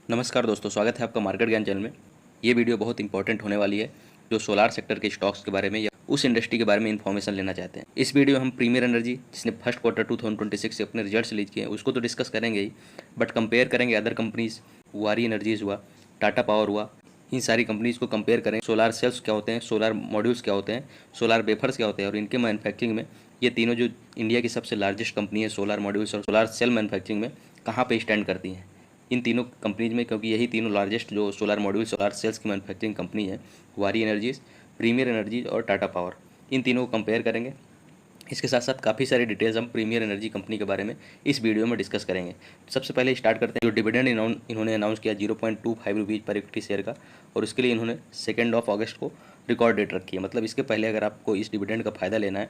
नमस्कार दोस्तों, स्वागत है आपका मार्केट ज्ञान चैनल में। ये वीडियो बहुत इंपॉर्टेंट होने वाली है जो सोलार सेक्टर के स्टॉक्स के बारे में या उस इंडस्ट्री के बारे में इन्फॉर्मेशन लेना चाहते हैं। इस वीडियो में हम प्रीमियर एनर्जी जिसने फर्स्ट क्वार्टर 2026 से अपने रिजल्ट्स रिलीज किए हैं उसको तो डिस्कस करेंगे ही, बट कंपेयर करेंगे अदर कंपनीज, वारी एनर्जीज हुआ, टाटा पावर हुआ, इन सारी कंपनीज को कंपेयर करें। सोलार सेल्स क्या होते हैं, सोलार मॉड्यूल्स क्या होते हैं, सोलार वेफर्स क्या होते हैं और इनके मैन्युफैक्चरिंग में ये तीनों जो इंडिया की सबसे लार्जेस्ट कंपनी है सोलार मॉड्यूल्स और सोलार सेल मैन्युफैक्चरिंग में कहाँ पे स्टैंड करती हैं इन तीनों कंपनीज में, क्योंकि यही तीनों लार्जेस्ट जो सोलार मॉड्यूल सोलार सेल्स की मैन्युफैक्चरिंग कंपनी है, वारी एनर्जीज, प्रीमियर एनर्जीज और टाटा पावर, इन तीनों को कंपेयर करेंगे। इसके साथ साथ काफ़ी सारी डिटेल्स हम प्रीमियर एनर्जी कंपनी के बारे में इस वीडियो में डिस्कस करेंगे। सबसे पहले स्टार्ट करते हैं जो डिविडेंड इन्होंने अनाउंस किया 0.25 रुपीज़ पर इक्विटी शेयर का, और उसके लिए इन्होंने 2 अगस्त को रिकॉर्ड डेट रखी है। मतलब इसके पहले अगर आपको इस डिविडेंड का फ़ायदा लेना है,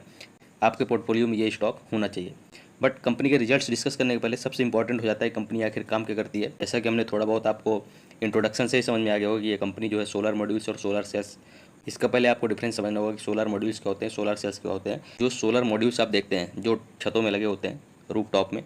आपके पोर्टफोलियो में ये स्टॉक होना चाहिए। बट कंपनी के रिजल्ट्स डिस्कस करने के पहले सबसे इंपॉर्टेंट हो जाता है कंपनी आखिर काम क्या करती है। जैसा कि हमने थोड़ा बहुत आपको इंट्रोडक्शन से ही समझ में आ गया होगा कि ये कंपनी जो है सोलर मॉड्यूल्स और सोलर सेल्स, इसका पहले आपको डिफरेंस समझना होगा कि सोलर मॉड्यूल्स क्या होते हैं, सोलर सेल्स क्या होते हैं। जो सोलर मॉड्यूल्स आप देखते हैं जो छतों में लगे होते हैं, रूफ टॉप में,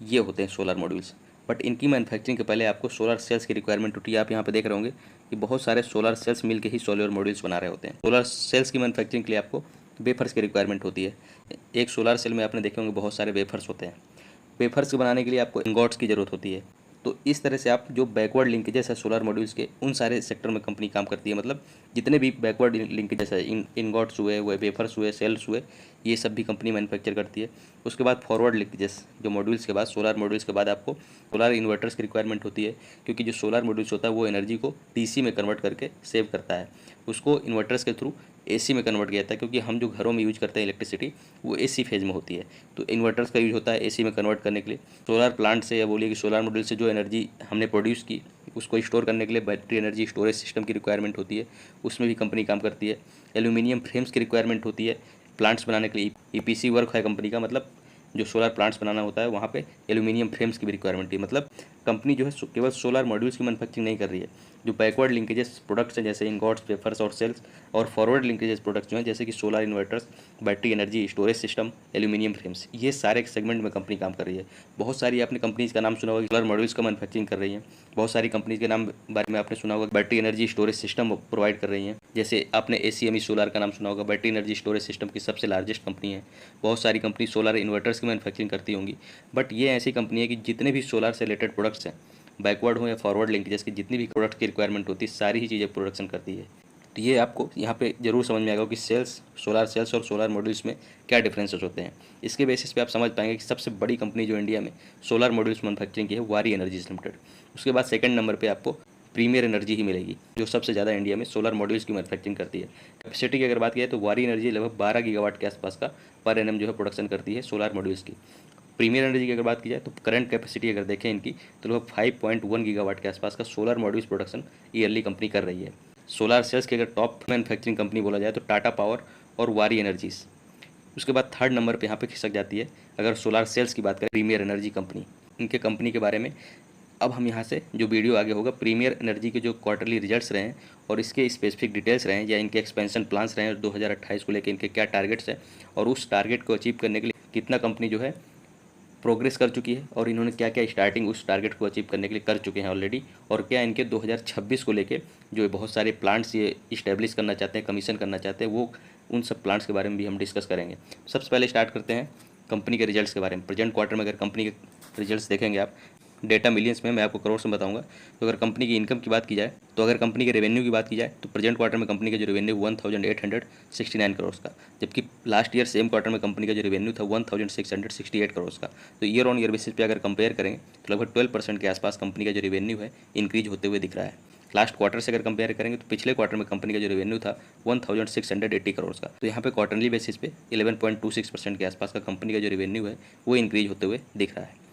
ये होते हैं सोलर मॉड्यूल्स। बट इनकी मैन्युफैक्चरिंग के पहले आपको सोलर सेल्स की रिक्वायरमेंट होती है। आप यहाँ पे देख रहे होंगे कि बहुत सारे सोलर सेल्स मिलकर ही सोलर मॉड्यूल्स बना रहे होते हैं। सोलर सेल्स की मैन्युफैक्चरिंग के लिए आपको वेफर्स की रिक्वायरमेंट होती है। एक सोलर सेल में आपने देखे होंगे बहुत सारे वेफर्स होते हैं। वेफर्स बनाने के लिए आपको इंगॉट्स की ज़रूरत होती है। तो इस तरह से आप जो बैकवर्ड लिंकेजेस है सोलर मॉड्यूल्स के, उन सारे सेक्टर में कंपनी काम करती है। मतलब जितने भी बैकवर्ड लिंकेजेस है, इंगॉट्स हुए, वेफर्स हुए, सेल्स हुए, ये सब भी कंपनी मैन्युफैक्चर करती है। उसके बाद फॉरवर्ड लिंकेजेस, जो मॉड्यूल्स के बाद, सोलर मॉड्यूल्स के बाद आपको सोलर इन्वर्टर्स की रिक्वायरमेंट होती है, क्योंकि जो सोलर मॉड्यूल्स होता है वो एनर्जी को डीसी में कन्वर्ट करके सेव करता है। उसको इन्वर्टर्स के थ्रू एसी में कन्वर्ट किया जाता है, क्योंकि हम जो घरों में यूज करते हैं इलेक्ट्रिसिटी वो एसी फेज में होती है। तो इन्वर्टर्स का यूज होता है एसी में कन्वर्ट करने के लिए। सोलर प्लांट से या बोलिए कि सोलर मॉड्यूल से जो एनर्जी हमने प्रोड्यूस की उसको स्टोर करने के लिए बैटरी एनर्जी स्टोरेज सिस्टम की रिक्वायरमेंट होती है, उसमें भी कंपनी काम करती है। एल्यूमिनियम फ्रेम्स की रिक्वायरमेंट होती है प्लांट्स बनाने के लिए। ईपीसी वर्क है कंपनी का, मतलब जो सोलर प्लांट्स बनाना होता है वहाँ पे एल्यूमिनियम फ्रेम्स की भी रिक्वायरमेंट है। मतलब कंपनी जो है केवल सोलर मॉड्यूल्स की मैन्युफैक्चरिंग नहीं कर रही है। जो बैकवर्ड लिंकेजेस प्रोडक्ट्स हैं जैसे इंगॉट्स, वेफर्स और सेल्स, और फॉरवर्ड लिंकेजेस प्रोडक्ट्स जो हैं जैसे कि solar inverters, battery energy storage system, aluminium frames, ये सारे सेगमेंट में कंपनी काम कर रही है। बहुत सारी आपने कंपनीज का नाम सुना होगा सोलर मॉड्यूल्स का मैन्युफैक्चरिंग कर रही है। बहुत सारी कंपनीज के नाम बारे में आपने सुना होगा battery energy storage system provide कर रही हैं। जैसे आपने एसीएमई सोलर का नाम सुना होगा, बैटरी एनर्जी स्टोरेज सिस्टम की सबसे लार्जेस्ट कंपनी है। बहुत सारी कंपनी सोलर इन्वर्टर्स की मैन्युफैक्चरिंग करती होंगी। बट ये ऐसी कंपनी है कि जितने भी सोलर से रिलेटेड प्रोडक्ट्स हैं, बैकवर्ड हो या फॉरवर्ड लिंकेजेस की जितनी भी प्रोडक्ट की रिक्वायरमेंट होती है, सारी ही चीज़ें प्रोडक्शन करती है। तो ये आपको यहाँ पे जरूर समझ में आएगा कि सेल्स, सोलर सेल्स और सोलर मॉड्यूल्स में क्या डिफरेंसेस होते हैं। इसके बेसिस पे आप समझ पाएंगे कि सबसे बड़ी कंपनी जो इंडिया में सोलर मॉड्यूल्स मैन्युफैक्चरिंग की है, वारी एनर्जीज लिमिटेड। उसके बाद सेकंड नंबर पे आपको प्रीमियर एनर्जी ही मिलेगी, जो सबसे ज़्यादा इंडिया में सोलर मॉड्यूल्स की मैन्युफैक्चरिंग करती है। कैपेसिटी की अगर बात की जाए तो वारी एनर्जी लगभग 12 गीगावाट के आसपास का पर एनएम जो है प्रोडक्शन करती है सोलर मॉड्यूल्स की। प्रीमियर एनर्जी की अगर बात की जाए तो करंट कैपेसिटी अगर देखें इनकी तो लगभग 5.1 गीगावाट के आसपास का solar modules production yearly company कर रही है। सोलर सेल्स की अगर टॉप मैन्युफैक्चरिंग कंपनी बोला जाए तो टाटा पावर और वारी एनर्जीज। उसके बाद थर्ड नंबर पे यहाँ पे खिसक जाती है अगर सोलर सेल्स की बात करें, प्रीमियर एनर्जी कंपनी। इनके कंपनी के बारे में अब हम यहाँ से जो वीडियो आगे होगा, प्रीमियर एनर्जी के जो क्वार्टरली रिजल्ट्स रहे हैं और इसके स्पेसिफिक डिटेल्स रहे हैं या इनके एक्सपेंशन प्लान्स रहे हैं 2028 को लेकर, इनके क्या टारगेट्स हैं और उस टारगेट को अचीव करने के लिए कितना कंपनी जो है प्रोग्रेस कर चुकी है और इन्होंने क्या क्या स्टार्टिंग उस टारगेट को अचीव करने के लिए कर चुके हैं ऑलरेडी, और क्या इनके 2026 को लेके जो बहुत सारे प्लांट्स ये इस्टेब्लिश करना चाहते हैं, कमीशन करना चाहते हैं, वो उन सब प्लांट्स के बारे में भी हम डिस्कस करेंगे। सबसे पहले स्टार्ट करते हैं कंपनी के रिजल्ट्स के बारे में। प्रेजेंट क्वार्टर में अगर कंपनी के रिजल्ट्स देखेंगे आप, डेटा मिलियंस में, मैं आपको करोड़ में बताऊंगा। तो अगर कंपनी की इनकम की बात की जाए, तो अगर कंपनी के रेवेन्यू की बात की जाए तो प्रेजेंट क्वार्टर में कंपनी का जो रेवेन्यू 1869 करोड़ का, जबकि लास्ट ईयर सेम क्वार्टर में कंपनी का जो रेवेन्यू था 1668 करोड़ का। तो ईयर ऑन ईयर बेसिस पे अगर कंपेयर करेंगे तो लगभग 12% के आसपास कंपनी का जो रेवेन्यू है इंक्रीज होते हुए दिख रहा है। लास्ट क्वार्टर से अगर कंपेयर करेंगे तो पिछले क्वार्टर में कंपनी का जो रेवेन्यू था 1680 करोड़ का। तो यहाँ पे क्वार्टरली बेसिस पे 11.26% के आसपास का कंपनी का जो रेवेन्यू है वो इंक्रीज होते हुए दिख रहा है।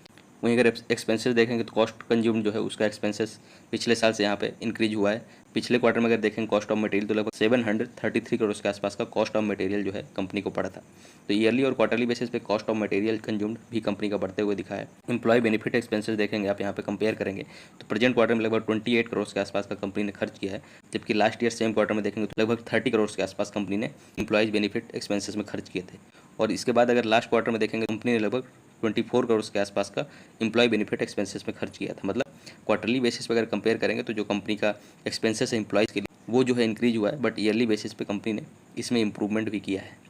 वहीं अगर एक्सपेंसेस देखेंगे तो कॉस्ट कंज्यूम जो है उसका एक्सपेंसेस पिछले साल से यहाँ पे इंक्रीज हुआ है। पिछले क्वार्टर में अगर देखेंगे कॉस्ट ऑफ मटेरियल तो लगभग 733 करोड़ के आसपास का कॉस्ट ऑफ मटेरियल जो है कंपनी को पड़ा था। तो ईयरली और क्वार्टरली बेसिस पे कॉस्ट ऑफ मटेरियल कंज्यूम्ड भी कंपनी का बढ़ते हुए दिखा है। एम्प्लॉय बेनिफिट एक्सपेंसेस देखेंगे आप यहाँ पे कंपेयर करेंगे तो प्रेजेंट क्वार्टर में लगभग 28 करोड़ के आसपास का कंपनी ने खर्च किया है, जबकि लास्ट ईयर सेम क्वार्टर में देखेंगे तो लगभग 30 करोड़ के आसपास कंपनी ने एम्प्लॉयज बेनिफिट एक्सपेंसेस में खर्च किए थे। और इसके बाद अगर लास्ट क्वार्टर में देखेंगे कंपनी ने लगभग 24 करोड़ के आसपास का एम्प्लॉय बेनिफिट एक्सपेंसेस में खर्च किया था। मतलब क्वार्टरली बेसिस पे अगर कंपेयर करेंगे तो जो कंपनी का एक्सपेंसेस है एम्प्लॉयज़ के लिए वो जो है इंक्रीज हुआ है, बट ईयरली बेसिस पे कंपनी ने इसमें इंप्रूवमेंट भी किया है।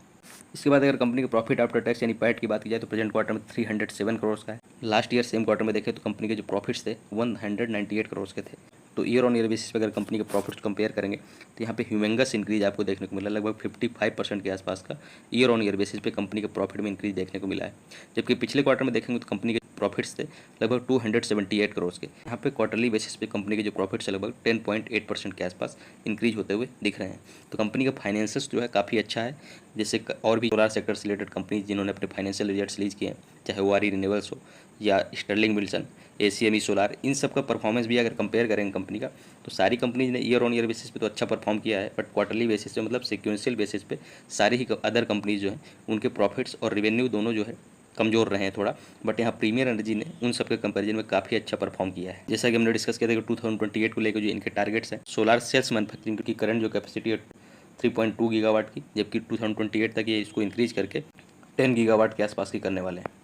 इसके बाद अगर कंपनी के प्रॉफिट आफ्टर टैक्स यानी पैट की बात की जाए तो प्रेजेंट क्वार्टर में 307 करोड़ का है। लास्ट ईयर सेम क्वार्टर में देखें तो कंपनी के जो प्रॉफिट्स थे 198 करोड़ के थे। तो ईयर ऑन ईयर बेसिस पे अगर कंपनी के प्रॉफिट्स कंपेयर करेंगे तो यहाँ पे ह्यूमेंगस इंक्रीज आपको देखने को मिला, लगभग 55% के आसपास का ईयर ऑन ईयर बेसिस पे कंपनी के प्रॉफिट में इंक्रीज देखने को मिला है। जबकि पिछले क्वार्टर में देखेंगे तो कंपनी के प्रॉफिट्स थे लगभग 278 करोड़ के। यहाँ पे क्वार्टरली बेसिस पे कंपनी के जो प्रॉफिट्स है लगभग 10.8% के आसपास इंक्रीज होते हुए दिख रहे हैं। तो कंपनी का फाइनेंसेस जो है काफ़ी अच्छा है। जैसे और भी सोलार सेक्टर से रिलेटेड कंपनीज जिन्होंने अपने फाइनेंशियल रिजल्ट्स रिलीज किए हैं, चाहे ओआरई रिन्यूएबल्स हो या स्टर्लिंग विल्सन, एसीएमई सोलार, इन सब का परफॉर्मेंस भी अगर कंपेयर करेंगे कंपनी का तो सारी कंपनीज ने ईयर ऑन ईयर बेसिस पे तो अच्छा परफॉर्म किया है, बट क्वार्टरली बेसिस पे मतलब सिक्वेंशियल बेसिस पे सारी ही अदर कंपनीज जो हैं उनके प्रॉफिट्स और रेवेन्यू दोनों जो है कमज़ोर रहे हैं थोड़ा। बट यहाँ प्रीमियर एनर्जी ने उन सब के कंपैरिजन में काफ़ी अच्छा परफॉर्म किया है। जैसा कि हमने डिस्कस किया था कि 2028 को लेकर जो इनके टारगेट्स हैं सोलार सेल्स मैन्युफैक्चरिंग की करंट जो कैपेसिटी है 3.2 गीगावाट की, जबकि 2028 तक ये इसको इंक्रीज करके 10 गीगावाट के आसपास की करने वाले हैं।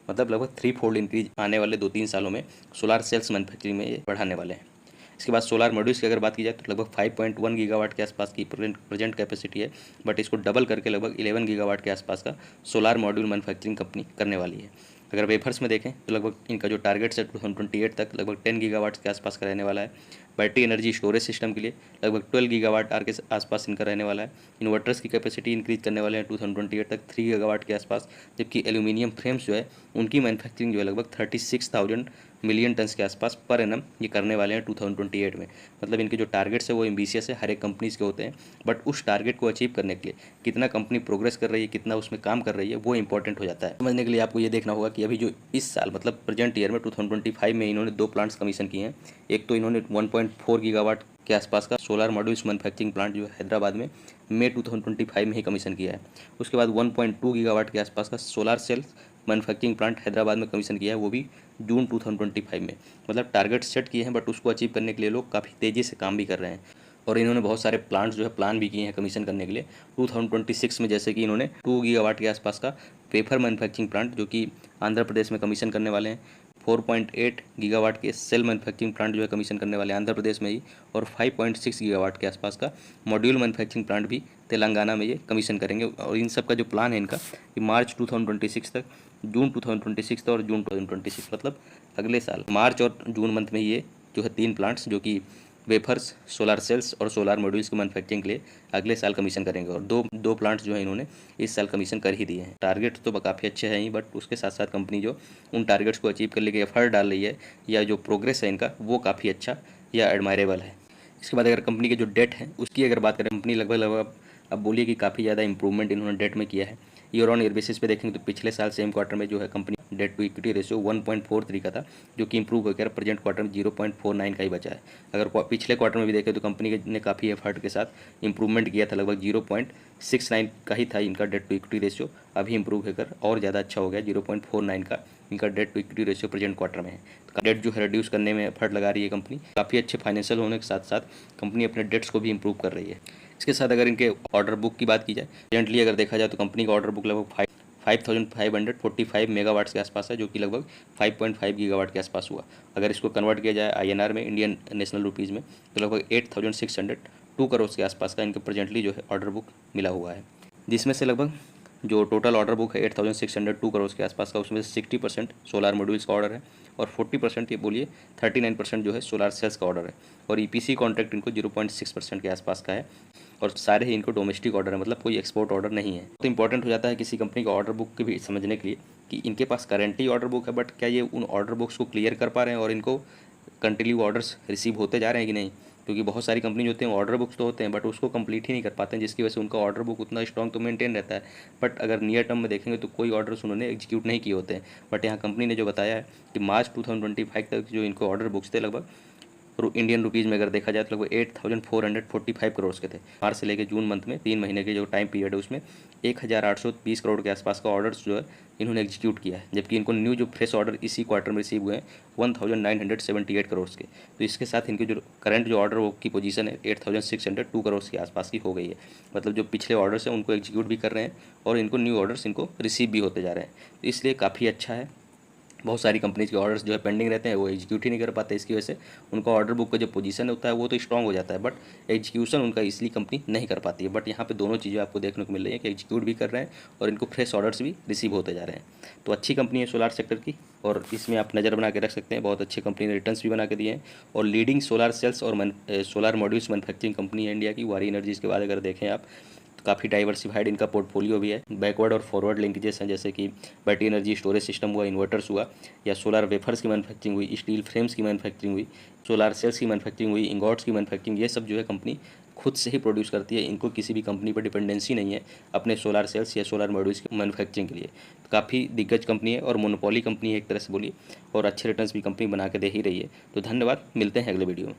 मतलब लगभग 3 फोल्ड इंक्रीज आने वाले 2-3 सालों में सोलार सेल्स मैन्युफैक्चरिंग में ये बढ़ाने वाले हैं। इसके बाद सोलार मॉड्यूल्स की अगर बात की जाए तो लगभग 5.1 गीगावाट के आसपास की प्रेजेंट कैपेसिटी है, बट इसको डबल करके लगभग 11 गीगावाट के आसपास का सोलार मॉड्यूल मैन्युफैक्चरिंग कंपनी करने वाली है। अगर वेफर्स में देखें तो लगभग इनका जो टारगेट्स है 2028 तक लगभग 10 गीगावाट के आसपास का रहने वाला है। बैटरी एनर्जी स्टोरेज सिस्टम के लिए लगभग 12 गीगावाट आर के आसपास इनका रहने वाला है। इन्वर्टर्स की कैपेसिटी इंक्रीज करने वाले हैं 2028 तक 3 गीगावाट के आसपास, जबकि एल्यूमिनियम फ्रेम्स जो है उनकी मैन्युफैक्चरिंग जो है लगभग 36,000 मिलियन टन्स के आसपास पर एनम ये करने वाले हैं 2028 में। मतलब इनके जो टारगेट्स है वो एम्बिशियस है, हर एक कंपनीज़ के होते हैं, बट उस टारगेट को अचीव करने के लिए कितना कंपनी प्रोग्रेस कर रही है, कितना उसमें काम कर रही है, वो इंपॉर्टेंट हो जाता है। समझने के लिए आपको ये देखना होगा कि अभी जो इस साल मतलब प्रेजेंट ईयर में 2025 में इन्होंने 2 प्लांट्स कमीशन किए हैं। एक तो इन्होंने 1.4 गीगावाट के आसपास का सोलार मॉड्यूल्स मैन्युफैक्चरिंग प्लांट जो है हैदराबाद में मई 2025 में ही कमीशन किया है। उसके बाद 1.2 गीगावाट के आसपास का solar cells manufacturing plant Hyderabad में कमीशन किया है, वो भी जून 2025 में। मतलब टारगेट सेट किए हैं, बट उसको अचीव करने के लिए लोग काफ़ी तेज़ी से काम भी कर रहे हैं और इन्होंने बहुत सारे प्लांट्स जो है प्लान भी किए हैं कमीशन करने के लिए 2026 में। जैसे कि इन्होंने 2 गीगावाट के आसपास का वेफर मैन्युफैक्चरिंग प्लांट जो कि आंध्र प्रदेश में कमीशन करने वाले हैं, 4.8 गीगावाट के सेल मैन्युफैक्चरिंग प्लांट जो है कमीशन करने वाले हैं आंध्र प्रदेश में ही, और 5.6 गीगावाट के आसपास का मॉड्यूल मैन्युफैक्चरिंग प्लांट भी तेलंगाना में ये कमीशन करेंगे। और इन सब का जो प्लान है इनका कि मार्च 2026 तक, जून 2026 तक और जून 2026 मतलब अगले साल मार्च और जून मंथ में ये जो है 3 प्लांट्स जो कि वेफर्स, सोलार सेल्स और सोलार मॉड्यूल्स को मैन्युफैक्चरिंग के लिए अगले साल कमीशन करेंगे। और दो प्लांट्स जो है इन्होंने इस साल कमीशन कर ही दिए हैं। टारगेट तो काफ़ी अच्छे हैं ही, बट उसके साथ साथ कंपनी जो उन टारगेट्स को अचीव करने के एफर्ट डाल रही है या जो प्रोग्रेस है इनका वो काफ़ी अच्छा या एडमायरेबल है। इसके बाद अगर कंपनी के जो डेट है उसकी अगर बात करें, कंपनी लगभग अब बोलिए कि काफ़ी ज़्यादा इंप्रूवमेंट इन्होंने डेट में किया है। ईयर ऑन ईयर बेसिस पे देखेंगे तो पिछले साल सेम क्वार्टर में जो है company debt to equity ratio 1.43 का था, जो कि इंप्रूव होकर प्रेजेंट क्वार्टर में 0.49 का ही बचा है। अगर पिछले क्वार्टर में भी देखें तो कंपनी ने काफ़ी एफर्ट के साथ इंप्रूवमेंट किया था, लगभग 0.69 का ही था इनका डेट टू इक्विटी रेशियो, अभी इंप्रूव होकर और ज़्यादा अच्छा हो गया, 0.49 का इनका debt to equity ratio present quarter में है। तो डेट जो है रिड्यूस करने में एफर्ट लगा रही है कंपनी। काफ़ी अच्छे फाइनेंशियल होने के साथ साथ कंपनी अपने डेट्स को भी इंप्रूव कर रही है। इसके साथ अगर इनके ऑर्डर बुक की बात की जाए, प्रेजेंटली अगर देखा जाए तो कंपनी का ऑर्डर बुक लगभग 5545 मेगावाट्स के आसपास है, जो कि लगभग 5.5 गीगावाट के आसपास हुआ। अगर इसको कन्वर्ट किया जाए आईएनआर में, इंडियन नेशनल रुपीज़ में, तो लगभग 8602 करोड़ के आसपास का इनको प्रेजेंटली जो है ऑर्डर बुक मिला हुआ है, जिसमें से लगभग जो टोटल ऑर्डर बुक है 8602 करोड़ के आसपास का, उसमें से 60% सोलार मॉड्यूल्स का ऑर्डर है और 40% ये बोलिए 39% जो है सोलार सेल्स का ऑर्डर है, और ईपीसी कॉन्ट्रैक्ट इनको 0.6% के आसपास का है, और सारे ही इनको डोमेस्टिक ऑर्डर है, मतलब कोई एक्सपोर्ट ऑर्डर नहीं है। तो इंपॉर्टेंट हो जाता है किसी कंपनी का ऑर्डर बुक के भी समझने के लिए कि इनके पास करेंटली ऑर्डर बुक है, बट क्या ये उन ऑर्डर बुक्स को क्लियर कर पा रहे हैं और इनको कंटिन्यू ऑर्डर्स रिसीव होते जा रहे हैं कि नहीं। क्योंकि बहुत सारी कंपनी होते हैं ऑर्डर बुक्स तो होते हैं बट उसको कंप्लीट ही नहीं कर पाते हैं, जिसकी वजह से उनका ऑर्डर बुक उतना स्ट्रॉन्ग तो मेंटेन रहता है, बट अगर नियर टर्म में देखेंगे तो कोई ऑर्डर्स उन्होंने एग्जीक्यूट नहीं किए होते हैं। बट यहाँ कंपनी ने जो बताया है कि मार्च 2025 तक जो इनको ऑर्डर बुक्स थे लगभग इंडियन रुपीज़ में अगर देखा जाए तो लगभग 8445 करोड़ के थे। मार्च से लेकर जून मंथ में 3 महीने के जो टाइम पीरियड है उसमें 1820 करोड़ के आसपास का ऑर्डर्स जो है इन्होंने एग्जीक्यूट किया है, जबकि इनको न्यू जो फ्रेश ऑर्डर इसी क्वार्टर में रिसीव हुए हैं 1978 करोड़ के। तो इसके साथ इनकी जो करंट जो ऑर्डर वो की पोजीशन है 8602 करोड़ के आसपास की हो गई है। मतलब जो पिछले ऑर्डर्स हैं उनको एग्जीक्यूट भी कर रहे हैं और इनको न्यू ऑर्डर्स इनको रिसीव भी होते जा रहे हैं। तो इसलिए काफ़ी अच्छा है। बहुत सारी कंपनीज के ऑर्डर्स जो है पेंडिंग रहते हैं, वो एग्जीक्यूट ही नहीं कर पाते। इसकी वजह से उनका ऑर्डर बुक का जो पोजीशन होता है वो तो स्ट्रांग हो जाता है, बट एग्जीक्यूशन उनका इसलिए कंपनी नहीं कर पाती है। बट यहाँ पे दोनों चीज़ें आपको देखने को मिल रही है कि एग्जीक्यूट भी कर रहे हैं और इनको फ्रेश ऑर्डर्स भी रिसीव होते जा रहे हैं। तो अच्छी कंपनी है सोलार सेक्टर की, और इसमें आप नज़र बना के रख सकते हैं। बहुत अच्छी कंपनी ने रिटर्न्स भी बना के दिए हैं, और लीडिंग सोलार सेल्स और सोलार मॉड्यूल्स मैन्युफैक्चरिंग कंपनी है इंडिया की। वारी एनर्जीज के बाद अगर देखें आप, काफ़ी डाइवर्सिफाइड इनका पोर्टफोलियो भी है। बैकवर्ड और फॉरवर्ड लिंकेजेस हैं, जैसे कि बैटरी एनर्जी स्टोरेज सिस्टम हुआ, इन्वर्टर्स हुआ, या सोलार वेफर्स की मैन्युफैक्चरिंग हुई, स्टील फ्रेम्स की मैन्युफैक्चरिंग हुई, सोलार सेल्स की मैन्युफैक्चरिंग हुई, इंगॉट्स की मैन्युफैक्चरिंग, ये सब जो है कंपनी खुद से ही प्रोड्यूस करती है। इनको किसी भी कंपनी पर डिपेंडेंसी नहीं है अपने सोलार सेल्स या सोलार मॉड्यूल्स की मैन्युफैक्चरिंग के लिए। काफ़ी दिग्गज कंपनी है और मोनोपोली कंपनी है एक तरह से बोलिए, और अच्छे रिटर्न्स भी कंपनी बना के दे ही रही है। तो धन्यवाद, मिलते हैं अगले वीडियो में।